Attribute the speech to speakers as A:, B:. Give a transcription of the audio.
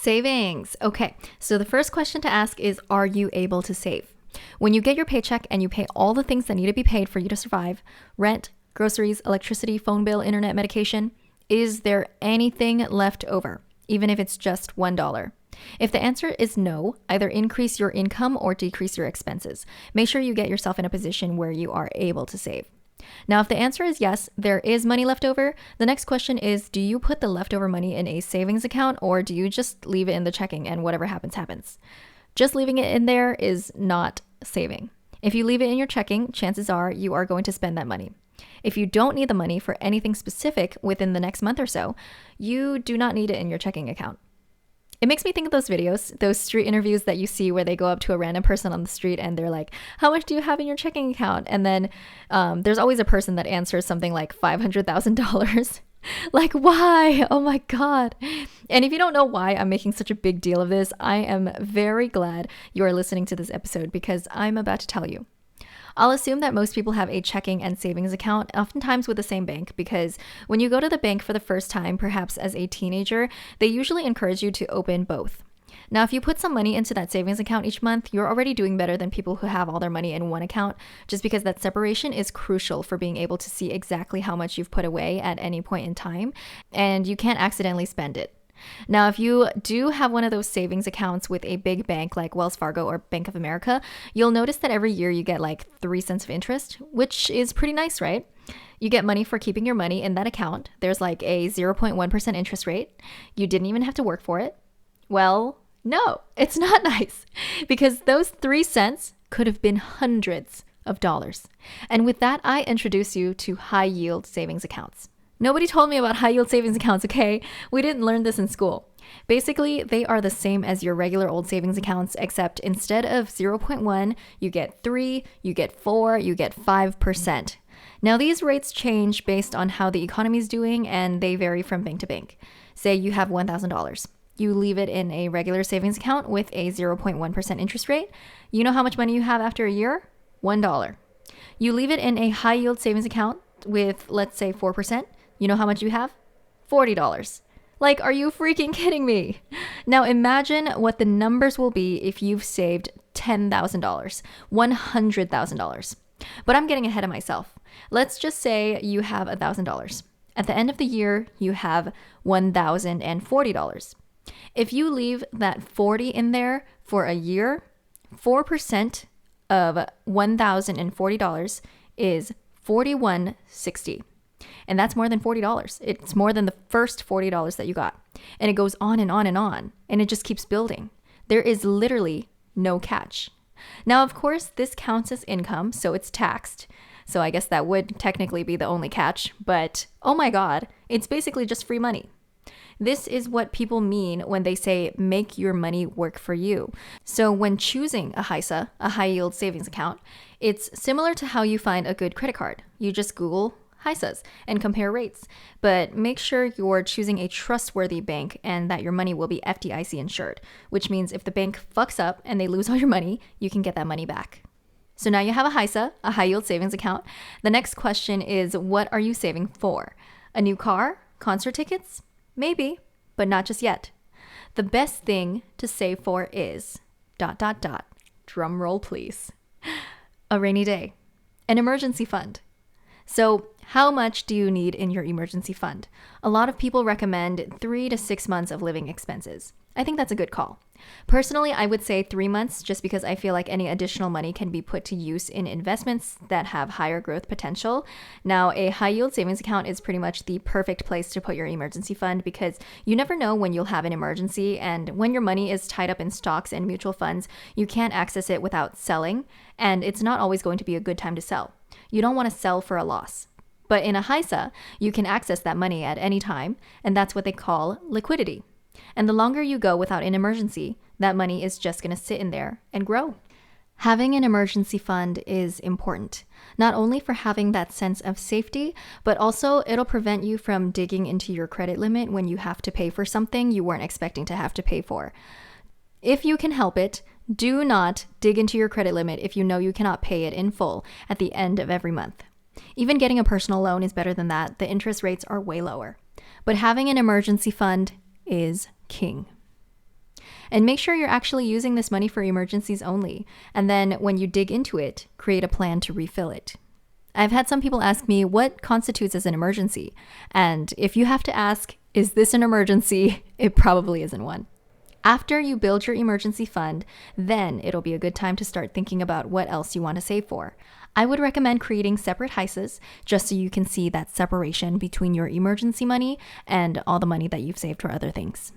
A: Savings. Okay, so the first question to ask is, are you able to save? When you get your paycheck and you pay all the things that need to be paid for you to survive, rent, groceries, electricity, phone bill, internet, medication, is there anything left over, even if it's just $1? If the answer is no, either increase your income or decrease your expenses. Make sure you get yourself in a position where you are able to save. Now, if the answer is yes, there is money left over, the next question is, do you put the leftover money in a savings account or do you just leave it in the checking and whatever happens, happens? Just leaving it in there is not saving. If you leave it in your checking, chances are you are going to spend that money. If you don't need the money for anything specific within the next month or so, you do not need it in your checking account. It makes me think of those videos, those street interviews that you see where they go up to a random person on the street and they're like, how much do you have in your checking account? And then there's always a person that answers something like $500,000. Like, why? Oh my God. And if you don't know why I'm making such a big deal of this, I am very glad you are listening to this episode because I'm about to tell you. I'll assume that most people have a checking and savings account, oftentimes with the same bank, because when you go to the bank for the first time, perhaps as a teenager, they usually encourage you to open both. Now, if you put some money into that savings account each month, you're already doing better than people who have all their money in one account, just because that separation is crucial for being able to see exactly how much you've put away at any point in time, and you can't accidentally spend it. Now, if you do have one of those savings accounts with a big bank like Wells Fargo or Bank of America, you'll notice that every year you get like 3 cents of interest, which is pretty nice, right? You get money for keeping your money in that account. There's like a 0.1% interest rate. You didn't even have to work for it. Well, no, it's not nice because those 3 cents could have been hundreds of dollars. And with that, I introduce you to high yield savings accounts. Nobody told me about high yield savings accounts, okay? We didn't learn this in school. Basically, they are the same as your regular old savings accounts, except instead of 0.1, you get 3, you get 4, you get 5%. Now, these rates change based on how the economy is doing, and they vary from bank to bank. Say you have $1,000. You leave it in a regular savings account with a 0.1% interest rate. You know how much money you have after a year? $1. You leave it in a high yield savings account with, let's say, 4%. You know how much you have? $40. Like, are you freaking kidding me? Now imagine what the numbers will be if you've saved $10,000, $100,000. But I'm getting ahead of myself. Let's just say you have $1,000. At the end of the year, you have $1,040. If you leave that 40 in there for a year, 4% of $1,040 is $41.60. And that's more than $40. It's more than the first $40 that you got. And it goes on and on and on. And it just keeps building. There is literally no catch. Now, of course, this counts as income, so it's taxed. So I guess that would technically be the only catch. But oh my God, it's basically just free money. This is what people mean when they say make your money work for you. So when choosing a HISA, a high yield savings account, it's similar to how you find a good credit card. You just Google HISAs and compare rates, but make sure you're choosing a trustworthy bank and that your money will be FDIC insured, which means if the bank fucks up and they lose all your money, you can get that money back. So now you have a HISA, a high yield savings account. The next question is, what are you saving for? A new car? Concert tickets? Maybe, but not just yet. The best thing to save for is ... Drum roll, please. A rainy day. An emergency fund. So how much do you need in your emergency fund? A lot of people recommend 3 to 6 months of living expenses. I think that's a good call. Personally, I would say 3 months just because I feel like any additional money can be put to use in investments that have higher growth potential. Now, a high yield savings account is pretty much the perfect place to put your emergency fund because you never know when you'll have an emergency, and when your money is tied up in stocks and mutual funds, you can't access it without selling, and it's not always going to be a good time to sell. You don't want to sell for a loss. But in a HISA, you can access that money at any time, and that's what they call liquidity. And the longer you go without an emergency, that money is just going to sit in there and grow. Having an emergency fund is important, not only for having that sense of safety, but also it'll prevent you from digging into your credit limit when you have to pay for something you weren't expecting to have to pay for. If you can help it, do not dig into your credit limit if you know you cannot pay it in full at the end of every month. Even getting a personal loan is better than that. The interest rates are way lower. But having an emergency fund is king. And make sure you're actually using this money for emergencies only. And then when you dig into it, create a plan to refill it. I've had some people ask me what constitutes as an emergency. And if you have to ask, is this an emergency? It probably isn't one. After you build your emergency fund, then it'll be a good time to start thinking about what else you want to save for. I would recommend creating separate HISAs just so you can see that separation between your emergency money and all the money that you've saved for other things.